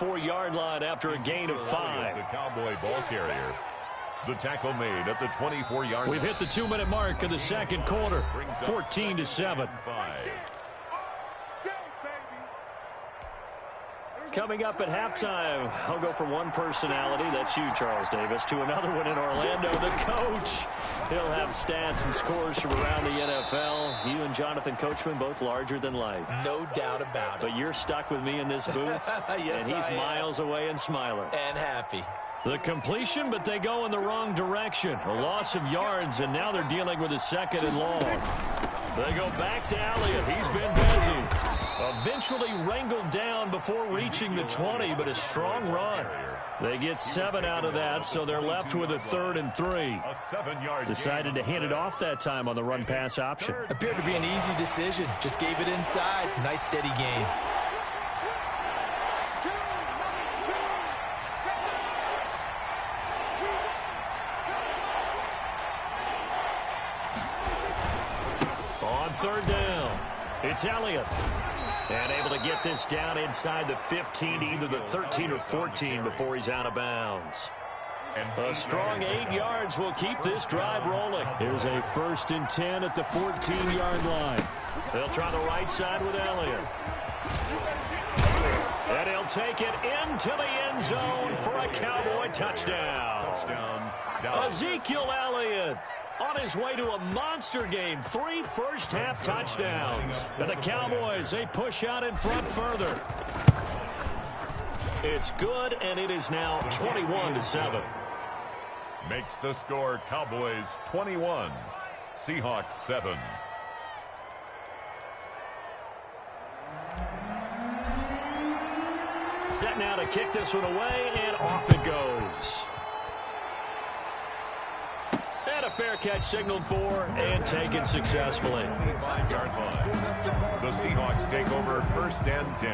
24-yard line after a gain of 5. The Cowboy ball carrier. The tackle made at the 24-yard line. We've hit the 2-minute mark of the second quarter. 14-7. Coming up at halftime, I'll go from one personality, that's you, Charles Davis, to another one in Orlando, the coach. He'll have stats and scores from around the NFL. You and Jonathan Coachman, both larger than life. No doubt about it. But you're stuck with me in this booth, yes, and he's miles away and smiling. And happy. The completion, but they go in the wrong direction. A loss of yards, and now they're dealing with a 2nd and long. They go back to Elliott. He's been busy. Eventually wrangled down before reaching the 20, but a strong run. They get 7 out of that, so they're left with a 3rd and 3. Decided to hand it off that time on the run-pass option. Appeared to be an easy decision. Just gave it inside. Nice, steady gain. On 3rd down, it's Elliott. And able to get this down inside the 15, either the 13 or 14 before he's out of bounds. A strong 8 yards will keep this drive rolling. Here's a 1st and 10 at the 14-yard line. They'll try the right side with Elliott. And he'll take it into the end zone for a Cowboy touchdown. Ezekiel Elliott on his way to a monster game. 3 first-half touchdowns. And the Cowboys, they push out in front further. It's good, and it is now 21-7. Makes the score Cowboys 21, Seahawks 7. Set now to kick this one away, and off it goes. And a fair catch signaled for and taken successfully. 5-yard line. The Seahawks take over 1st and 10.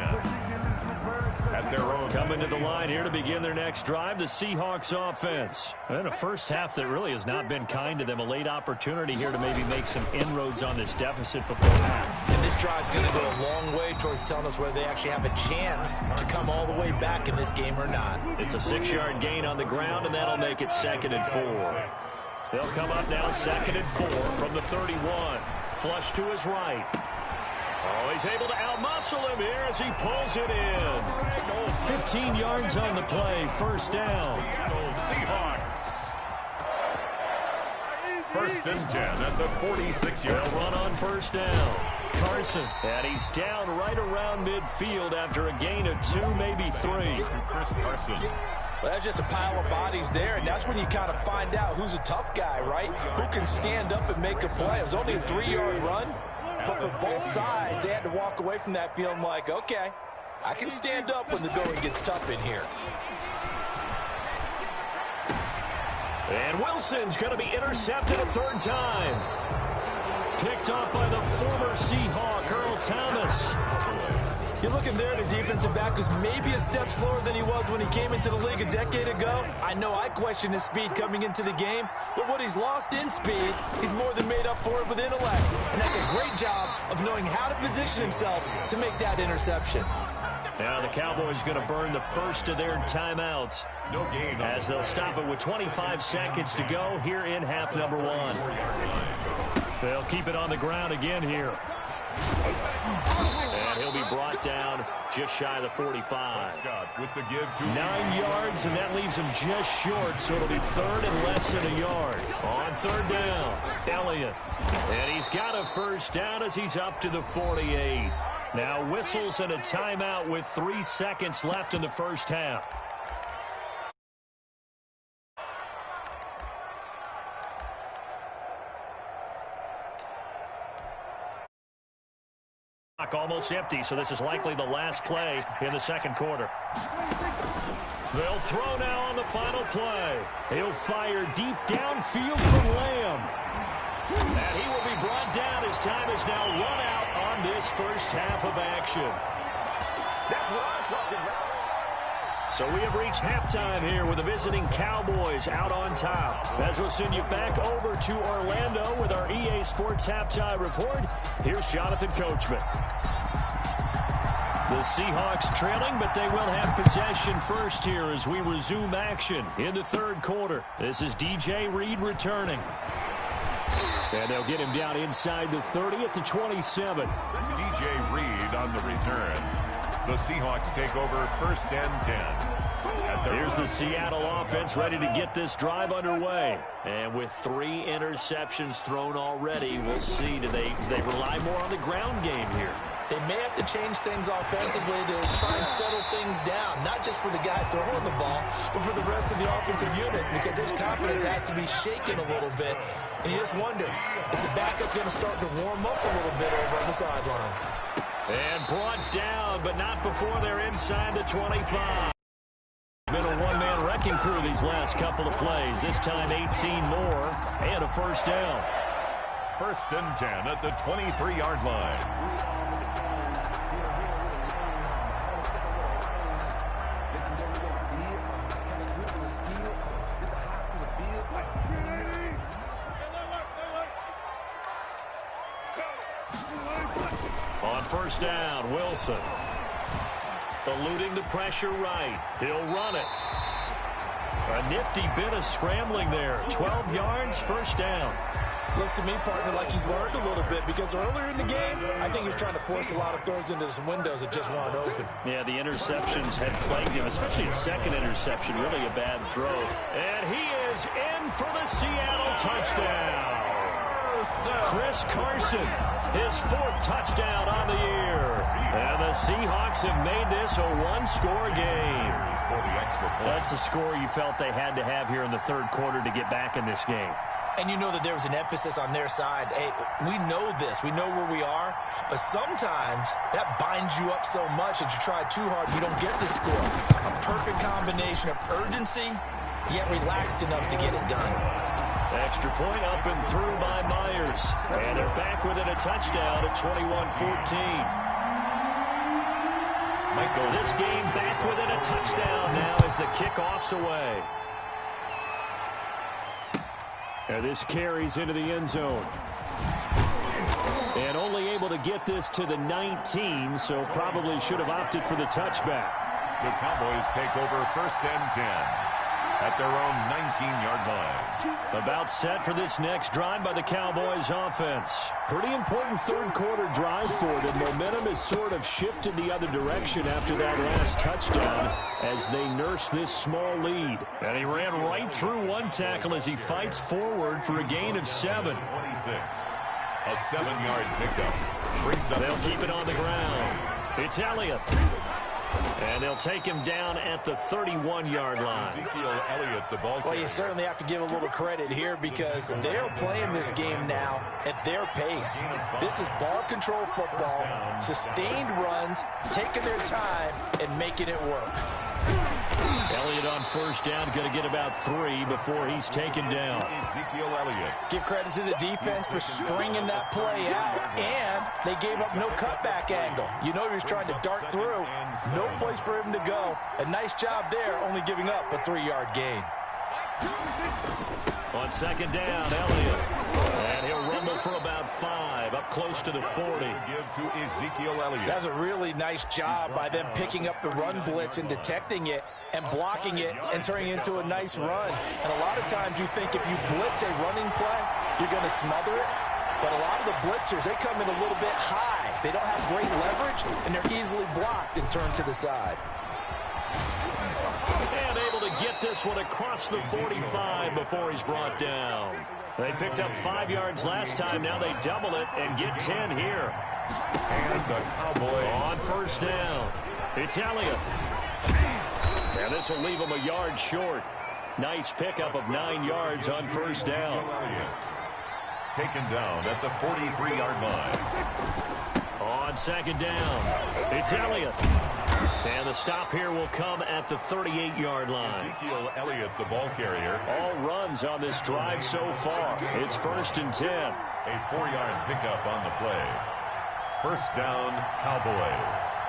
At their own. Coming to the line here to begin their next drive, the Seahawks offense. And a first half that really has not been kind to them. A late opportunity here to maybe make some inroads on this deficit before half. And this drive's going to go a long way towards telling us whether they actually have a chance to come all the way back in this game or not. It's a 6-yard gain on the ground, and that'll make it 2nd and 4. They'll come up now 2nd and 4 from the 31. Flush to his right. Oh, he's able to outmuscle him here as he pulls it in. 15 yards on the play, 1st down. Seahawks. 1st and 10 at the 46-yard. They'll run on 1st down. Carson, and he's down right around midfield after a gain of 2, maybe 3. To Chris Carson. Well, that's just a pile of bodies there, and that's when you kind of find out who's a tough guy, right? Who can stand up and make a play. It was only a 3-yard run, but for both sides, they had to walk away from that feeling like, okay, I can stand up when the going gets tough in here. And Wilson's going to be intercepted a 3rd time. Picked off by the former Seahawk, Earl Thomas. You're looking there at a defensive back who's maybe a step slower than he was when he came into the league a decade ago. I know I questioned his speed coming into the game, but what he's lost in speed, he's more than made up for it with intellect. And that's a great job of knowing how to position himself to make that interception. Now the Cowboys going to burn the first of their timeouts. No gain. As they'll stop it with 25 seconds to go here in half number 1. They'll keep it on the ground again here. And he'll be brought down just shy of the 45. With the give to 9 yards, and that leaves him just short, so it'll be 3rd and less than a yard. On 3rd down, Elliott. And he's got a 1st down as he's up to the 48. Now whistles and a timeout with 3 seconds left in the first half. Almost empty, so this is likely the last play in the second quarter. They'll throw now on the final play. He'll fire deep downfield from Lamb. And he will be brought down. His time is now run out on this first half of action. That's what I'm talking about. So we have reached halftime here with the visiting Cowboys out on top. As we'll send you back over to Orlando with our EA Sports Halftime Report, here's Jonathan Coachman. The Seahawks trailing, but they will have possession first here as we resume action in the third quarter. This is DJ Reed returning. And they'll get him down inside the 30 at the 27. DJ Reed on the return. The Seahawks take over first and 10. Here's the Seattle offense ready to get this drive underway. And with 3 interceptions thrown already, we'll see. Do they rely more on the ground game here? They may have to change things offensively to try and settle things down, not just for the guy throwing the ball, but for the rest of the offensive unit, because his confidence has to be shaken a little bit. And you just wonder, is the backup going to start to warm up a little bit over on the sideline? And brought down, but not before they're inside the 25. Been a one-man wrecking crew these last couple of plays. This time 18 more and a first down. First and 10 at the 23-yard line. On first down, Wilson. Eluding the pressure right. He'll run it. A nifty bit of scrambling there. 12 yards, first down. Looks to me, partner, like he's learned a little bit, because earlier in the game, I think he was trying to force a lot of throws into some windows that just weren't open. Yeah, the interceptions had plagued him, especially a second interception, really a bad throw. And he is in for the Seattle touchdown. Chris Carson, his 4th touchdown on the year. And the Seahawks have made this a one-score game. That's a score you felt they had to have here in the third quarter to get back in this game. And you know that there was an emphasis on their side. Hey, we know this. We know where we are. But sometimes that binds you up so much that you try too hard, you don't get the score. A perfect combination of urgency, yet relaxed enough to get it done. Extra point up and through by Myers. And they're back within a touchdown at 21-14. This game back within a touchdown now as the kickoff's away. And this carries into the end zone. And only able to get this to the 19, so probably should have opted for the touchback. The Cowboys take over first and 10 at their own 19-yard line. About set for this next drive by the Cowboys offense. Pretty important third quarter drive for them. Momentum has sort of shifted the other direction after that last touchdown as they nurse this small lead. And he ran right through one tackle as he fights forward for a gain of 7. 26. A 7-yard pickup. Brings up. They'll keep it on the ground. It's Elliott. And they'll take him down at the 31-yard line. Ezekiel Elliott, the ball carrier. Well, you certainly have to give a little credit here because they're playing this game now at their pace. This is ball control football, sustained runs, taking their time, and making it work. Elliott on first down, going to get about 3 before he's taken down. Ezekiel Elliott. Give credit to the defense for stringing that play out, and they gave up no cutback angle. You know he was trying to dart through. No place for him to go. A nice job there, only giving up a 3-yard gain. On second down, Elliott. And he'll rumble for about 5, up close to the 40. Give to Ezekiel Elliott. That's a really nice job by them picking up the run blitz and detecting it and blocking it and turning it into a nice run. And a lot of times you think if you blitz a running play, you're going to smother it. But a lot of the blitzers, they come in a little bit high. They don't have great leverage, and they're easily blocked and turned to the side. And able to get this one across the 45 before he's brought down. They picked up 5 yards last time. Now they double it and get 10 here. And the Cowboys on first down. It's Elliott. And this will leave him a yard short. Nice pickup of 9 yards on first down. Taken down at the 43-yard line. On second down, it's Elliott. And the stop here will come at the 38-yard line. Ezekiel Elliott, the ball carrier. All runs on this drive so far. It's first and 10. A 4-yard pickup on the play. First down, Cowboys.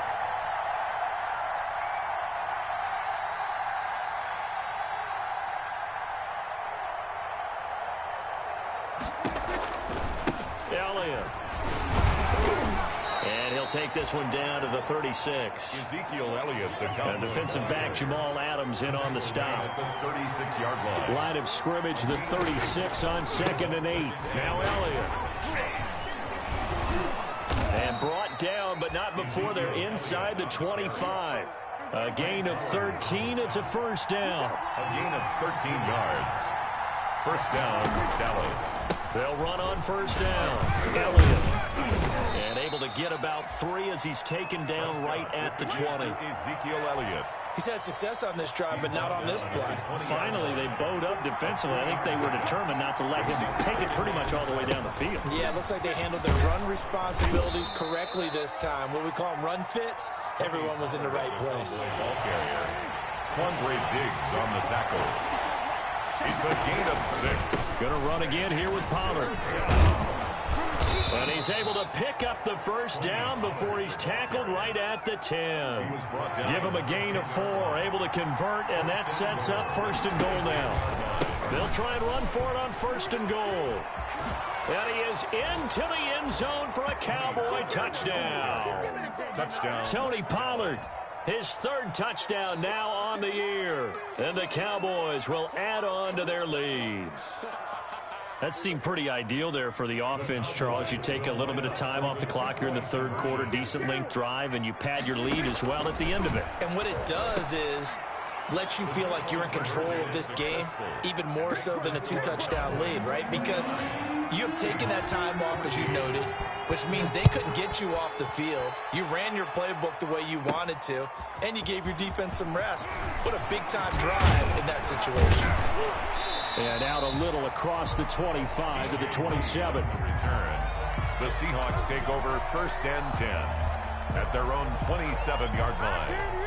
take this one down to the 36. Ezekiel Elliott, the And defensive back Jamal Adams in on the stop. 36-yard line. Line of scrimmage, the 36 on 2nd and 8. Now Elliott. And brought down, but not before they're inside the 25. A gain of 13. It's a first down. A gain of 13 yards. First down, Dallas. They'll run on first down. Elliott. And able to get about 3 as he's taken down right at the 20. Ezekiel Elliott. He's had success on this drive, but not on this play. Finally, they bowed up defensively. I think they were determined not to let him take it pretty much all the way down the field. Yeah, it looks like they handled their run responsibilities correctly this time. What we call them run fits, everyone was in the right place. Ball carrier. Quandre Diggs on the tackle. It's a gain of 6. Going to run again here with Pollard. And he's able to pick up the first down before he's tackled right at the 10. Give him a gain of 4, able to convert, and that sets up first and goal now. They'll try and run for it on first and goal. And he is into the end zone for a Cowboy touchdown. Touchdown. Tony Pollard, his 3rd touchdown now on the year. And the Cowboys will add on to their lead. That seemed pretty ideal there for the offense, Charles. You take a little bit of time off the clock here in the 3rd quarter, decent length drive, and you pad your lead as well at the end of it. And what it does is let you feel like you're in control of this game, even more so than a 2-touchdown lead, right? Because you've taken that time off, as you noted, which means they couldn't get you off the field. You ran your playbook the way you wanted to, and you gave your defense some rest. What a big-time drive in that situation. And out a little across the 25 to the 27. Return. The Seahawks take over first and 10 at their own 27-yard line.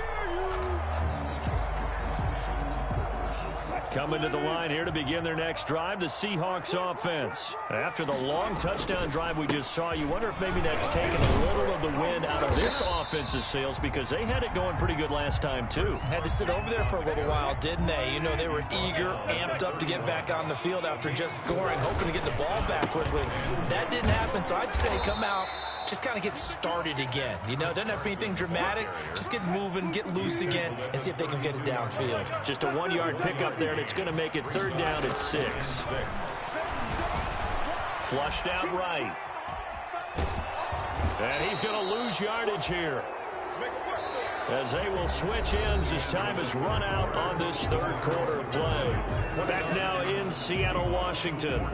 Coming to the line here to begin their next drive, the Seahawks offense. After the long touchdown drive we just saw, you wonder if maybe that's taken a little of the wind out of this offense's sails, because they had it going pretty good last time, too. Had to sit over there for a little while, didn't they? You know, they were eager, amped up to get back on the field after just scoring, hoping to get the ball back quickly. That didn't happen, so I'd say come out, just kind of get started again. You know, it doesn't have to be anything dramatic. Just get moving, get loose again, and see if they can get it downfield. Just a 1-yard pickup there, and it's going to make it 3rd down at 6. Flushed out right. And he's going to lose yardage here, as they will switch ends as time has run out on this 3rd quarter of play. Back now in Seattle, Washington.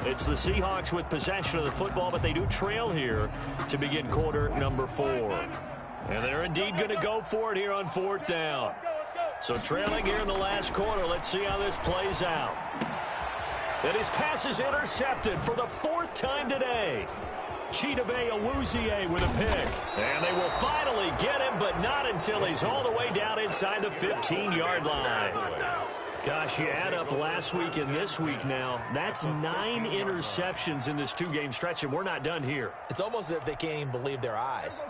It's the Seahawks with possession of the football, but they do trail here to begin quarter number 4. And they're indeed going to go for it here on 4th down. So trailing here in the last quarter, let's see how this plays out. And his pass is intercepted for the 4th time today. Chidobe Awuzie with a pick. And they will finally get him, but not until he's all the way down inside the 15-yard line. Gosh, you add up last week and this week now, that's 9 interceptions in this 2-game stretch, and we're not done here. It's almost as if they can't even believe their eyes.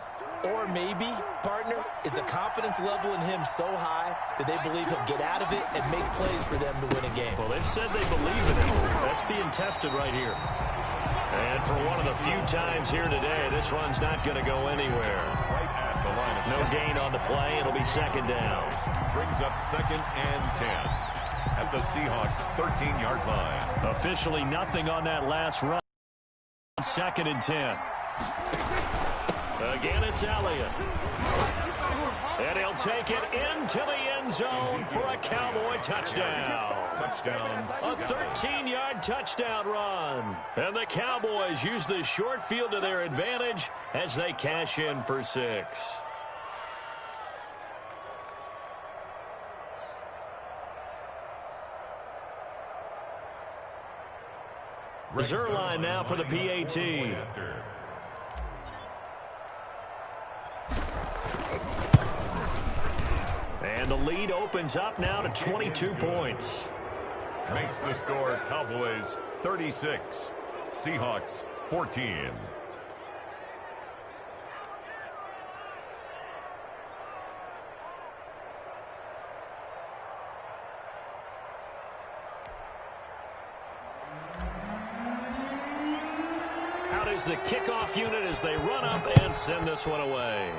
Or maybe, partner, is the confidence level in him so high that they believe he'll get out of it and make plays for them to win a game. Well, they've said they believe in him. That's being tested right here. And for one of the few times here today, this run's not going to go anywhere. Right at the line of no gain on the play. It'll be 2nd down. Brings up 2nd and 10 at the Seahawks' 13-yard line. Officially nothing on that last run. 2nd and 10. Again, it's Elliott. And he'll take it into the end zone for a Cowboy touchdown. Touchdown. A 13-yard touchdown run. And the Cowboys use the short field to their advantage as they cash in for 6. Zerline now for the PAT. And the lead opens up now to 22 points. Makes the score Cowboys 36, Seahawks 14. is the kickoff unit as they run up and send this one away.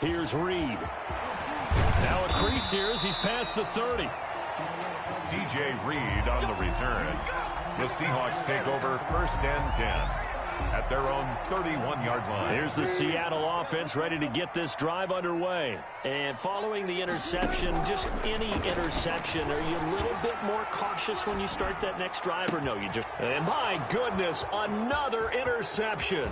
Here's Reed. Now a crease here as he's past the 30. DJ Reed on the return. The Seahawks take over 1st and 10 at their own 31-yard line. Here's the Seattle offense ready to get this drive underway. And following the interception, just any interception, are you a little bit more cautious when you start that next drive, or no? You just... And my goodness, another interception.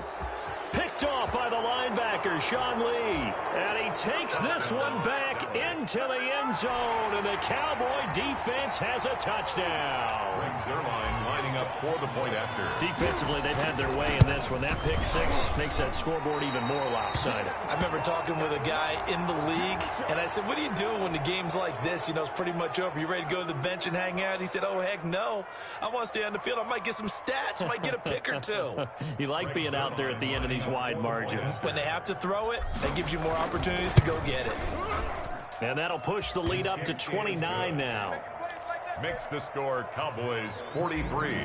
Picked off by the linebacker, Sean Lee. And he takes this one back into the end zone. And the Cowboy defense has a touchdown. Brings their line lining up for the point after. Defensively, they've had their way in this one. That pick six makes that scoreboard even more lopsided. I remember talking with a guy in the league, and I said, what do you do when the game's like this? You know, it's pretty much over. You ready to go to the bench and hang out? He said, oh, heck no. I want to stay on the field. I might get some stats. I might get a pick or two. You like being out there at the end of these wide margins. When they have to throw it, that gives you more opportunities to go get it. And that'll push the lead up to 29 now. Makes the score Cowboys 43,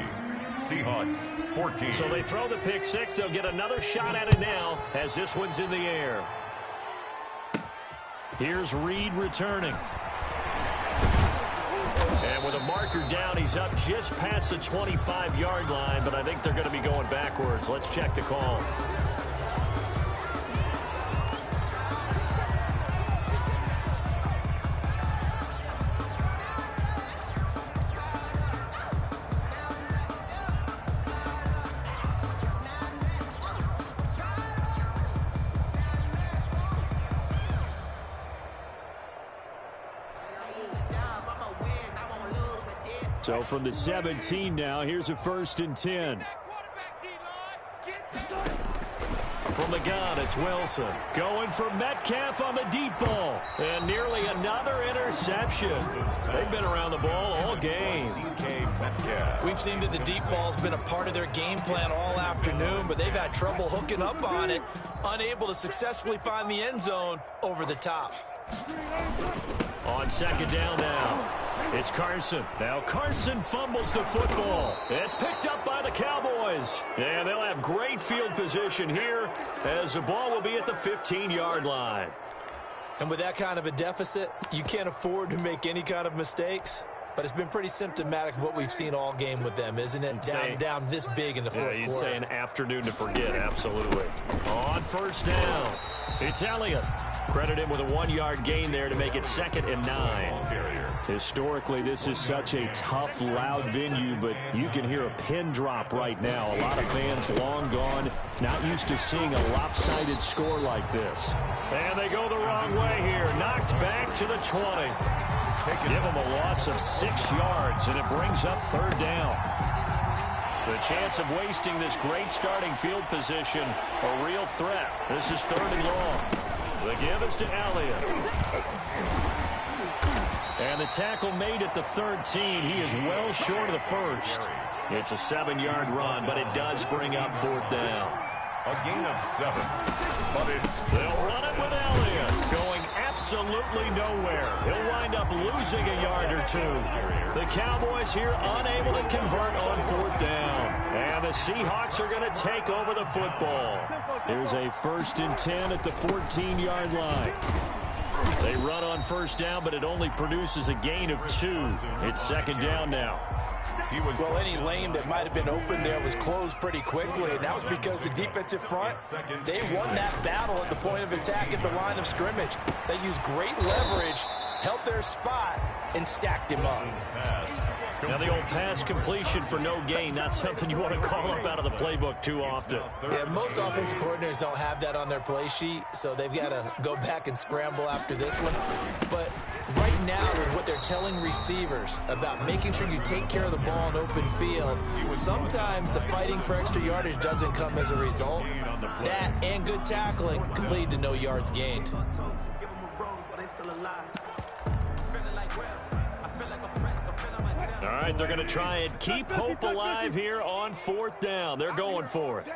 Seahawks 14. So they throw the pick six. They'll get another shot at it now as this one's in the air. Here's Reed returning. And with a marker down, he's up just past the 25-yard line, but I think they're going to be going backwards. Let's check the call. So from the 17 now, here's a 1st and 10. From the gun, it's Wilson. Going for Metcalf on the deep ball. And nearly another interception. They've been around the ball all game. We've seen that the deep ball's been a part of their game plan all afternoon, but they've had trouble hooking up on it, unable to successfully find the end zone over the top. On 2nd down now. It's Carson. Now Carson fumbles the football. It's picked up by the Cowboys. And they'll have great field position here as the ball will be at the 15-yard line. And with that kind of a deficit, you can't afford to make any kind of mistakes. But it's been pretty symptomatic of what we've seen all game with them, isn't it? Down this big in the fourth quarter. You'd say an afternoon to forget, absolutely. On 1st down, it's Elliott. Credit him with a 1-yard gain there to make it 2nd and 9. Historically, this is such a tough, loud venue, but you can hear a pin drop right now. A lot of fans long gone, not used to seeing a lopsided score like this. And they go the wrong way here. Knocked back to the 20. Give them a loss of 6 yards, and it brings up 3rd down. The chance of wasting this great starting field position, a real threat. This is 3rd and long. The give is to Elliott. And the tackle made at the 13. He is well short of the 1st. It's a 7-yard run, but it does bring up 4th down. A gain of 7. But they'll run it with Elliott. Going absolutely nowhere. He'll wind up losing a yard or 2. The Cowboys here unable to convert on 4th down. And the Seahawks are going to take over the football. Here's a 1st and 10 at the 14-yard line. They run on 1st down, but it only produces a gain of 2. It's 2nd down now. Well, any lane that might have been open there was closed pretty quickly, and that was because the defensive front, they won that battle at the point of attack at the line of scrimmage. They used great leverage, held their spot, and stacked him up. Now the old pass completion for no gain, not something you want to call up out of the playbook too often. Yeah, most offensive coordinators don't have that on their play sheet, so they've got to go back and scramble after this one. But right now, with what they're telling receivers about making sure you take care of the ball in open field, sometimes the fighting for extra yardage doesn't come as a result. That and good tackling can lead to no yards gained. All right, they're going to try and keep hope alive here on 4th down. They're going for it.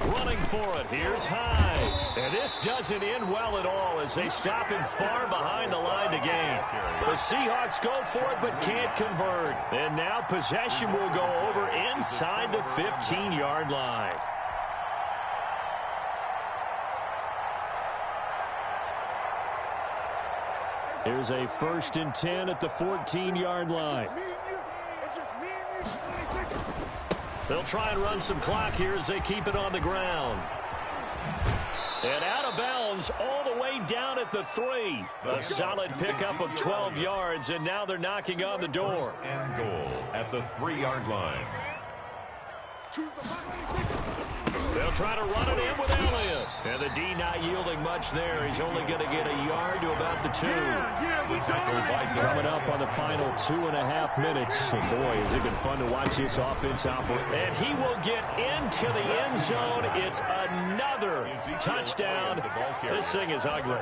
Running for it. Here's Hyde. And this doesn't end well at all as they stop him far behind the line to gain. The Seahawks go for it but can't convert. And now possession will go over inside the 15-yard line. Here's a 1st and 10 at the 14-yard line. They'll try and run some clock here as they keep it on the ground. And out of bounds all the way down at the 3. A solid pickup of 12 yards, and now they're knocking on the door. And goal at the 3-yard line. They'll try to run it in with Elliott. And the D not yielding much there. He's only going to get a yard to about the 2. Coming up on the final 2.5 minutes. And boy, has it been fun to watch this offense operate. And he will get into the end zone. It's another touchdown. This thing is ugly.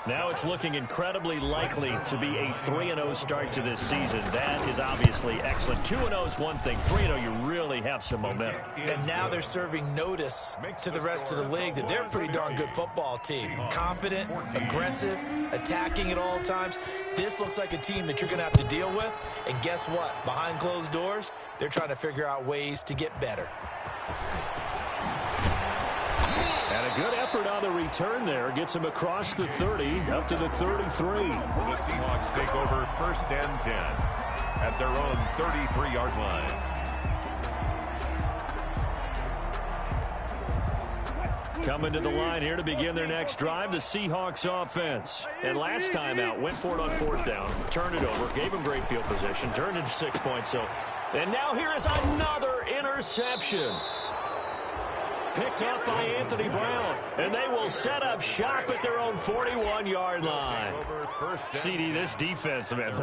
Now it's looking incredibly likely to be a 3-0 start to this season. That is obviously excellent. 2-0 is one thing. 3-0, you really have some momentum. And now they're serving notice to the rest of the league that they're a pretty darn good football team. Confident, aggressive, attacking at all times. This looks like a team that you're going to have to deal with. And guess what? Behind closed doors, they're trying to figure out ways to get better. And a good effort on the return there. Gets him across the 30 up to the 33. The Seahawks take over 1st and 10 at their own 33-yard line. Coming to the line here to begin their next drive, the Seahawks offense. And last time out, went for it on 4th down, turned it over, gave him great field position, turned into 6 points. And now here is another interception. Picked up by Anthony Brown. And they will set up shop at their own 41-yard line. CD, this defense, man,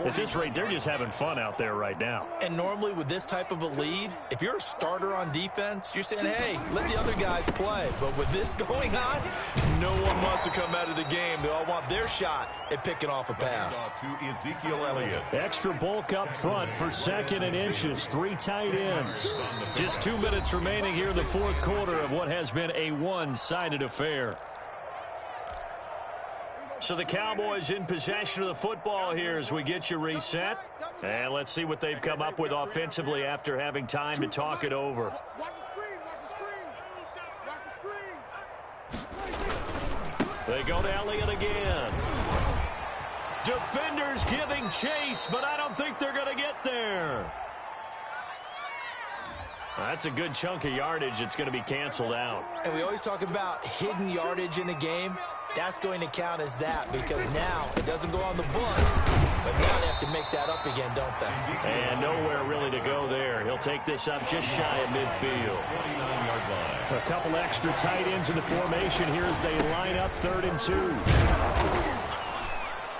at this rate, they're just having fun out there right now. And normally with this type of a lead, if you're a starter on defense, you're saying, hey, let the other guys play. But with this going on, no one wants to come out of the game. They all want their shot at picking off a pass. To Ezekiel Elliott. Extra bulk up front for 2nd and inches. 3 tight ends. Just 2 minutes remaining here in the 4th quarter of what has been a one-sided affair. So the Cowboys in possession of the football here as we get you reset. And let's see what they've come up with offensively after having time to talk it over. They go to Elliott again. Defenders giving chase, but I don't think they're going to get there. That's a good chunk of yardage. It's going to be canceled out. And we always talk about hidden yardage in a game. That's going to count as that because now it doesn't go on the books, but now they have to make that up again, don't they? And nowhere really to go there. He'll take this up just shy of midfield. 29-yard line. A couple extra tight ends in the formation here as they line up 3rd and 2.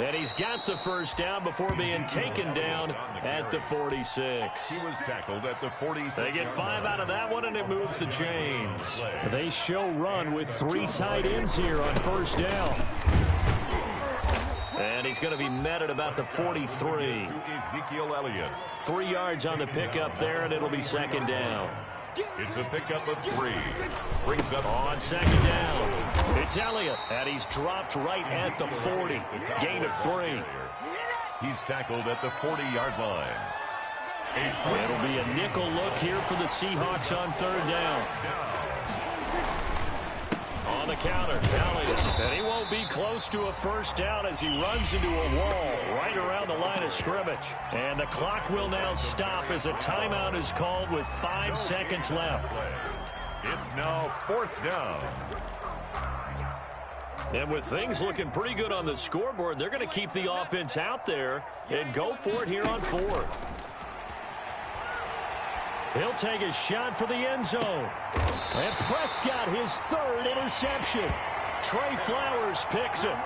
And he's got the 1st down before being taken down at the 46. He was tackled at the 46. They get 5 out of that one, and it moves the chains. They show run with 3 tight ends here on 1st down. And he's going to be met at about the 43. Ezekiel Elliott. 3 yards on the pickup there, and it'll be 2nd down. It's a pickup of 3. Brings up on 2nd down. It's Elliott, and he's dropped right at the 40. Gain of 3. He's tackled at the 40-yard line. It'll be a nickel look here for the Seahawks on 3rd down. On the counter, Elliott. And he won't be close to a 1st down as he runs into a wall right around the line of scrimmage. And the clock will now stop as a timeout is called with 5 seconds left. It's now 4th down. And with things looking pretty good on the scoreboard, they're going to keep the offense out there and go for it here on 4th. He'll take a shot for the end zone. And Prescott, his 3rd interception. Trey Flowers picks it.